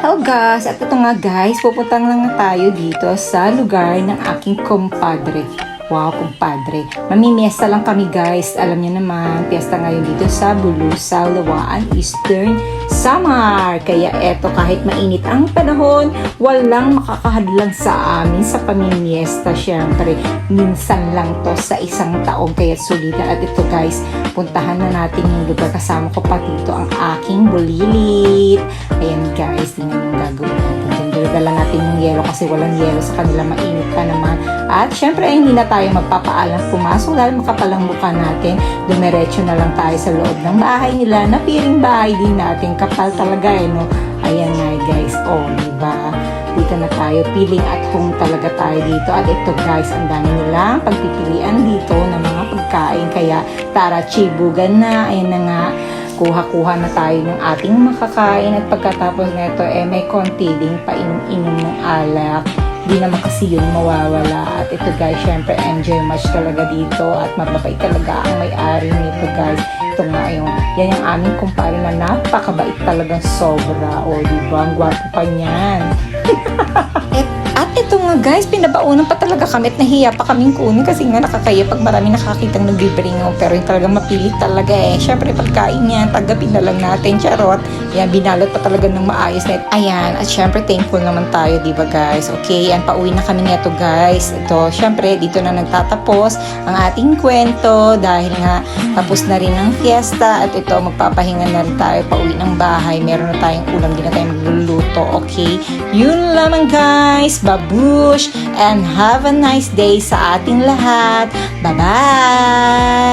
Hello guys! At ito nga guys, pupunta lang na tayo dito sa lugar ng aking kumpadre. Wow, kumpadre. Mamimiesta lang kami guys. Alam niyo naman, piyesta ngayon dito sa Bulusaw, Lawaan, Eastern Samar. Kaya eto, kahit mainit ang panahon, walang makakahadlang sa amin sa pamimiesta. Siyempre, minsan lang to sa isang taong kaya sulitan. At ito guys, puntahan na natin yung lugar. Kasama ko pa dito ang aking bulilit. Ayan guys, tingnan yung gagawin natin. Dala natin yung yelo kasi walang yelo sa kanila, mainit pa naman. At syempre hindi na tayo magpapaalam pumasok dahil makapalang mukha natin. Dumiretso na lang tayo sa loob ng bahay nila na piring bahay din natin. Kapal talaga no? Ayan nga guys, diba? Dito na tayo, feeling at home talaga tayo dito. At ito guys, ang dami nilang pagpipilian dito ng mga pagkain. Kaya tara, chibugan na. Ayan na nga. Kuha-kuha na tayo ng ating makakain at pagkatapos nito may konti ding painom-inom ng alak. Di naman kasi yun mawawala. At ito guys, syempre enjoy much talaga dito at mababait talaga ang may-ari nito guys. Ito nga yan yung aming kumpare na napakabait talagang sobra. Diba? Ang gwapo pa niyan. At ito nga guys, pinabaunan pa talaga kami at nahiya pa kaming kunin kasi nga nakakaya pag marami nakakitang nagbibringaw pero yung talagang mapilit talaga Syempre pagkain yan, tagapin na lang natin, charot. Yan, binalot pa talaga ng maayos na. Ayan, at syempre thankful naman tayo, diba guys? Okay, yan, pauwi na kami nito guys. Ito, syempre dito na nagtatapos ang ating kwento dahil nga tapos na rin ang fiesta at ito, magpapahinga na rin tayo, pauwi ng bahay. Meron na tayong ulam, di na tayo magluluto, okay? Yun lamang guys, babush and have a nice day sa ating lahat. Bye-bye!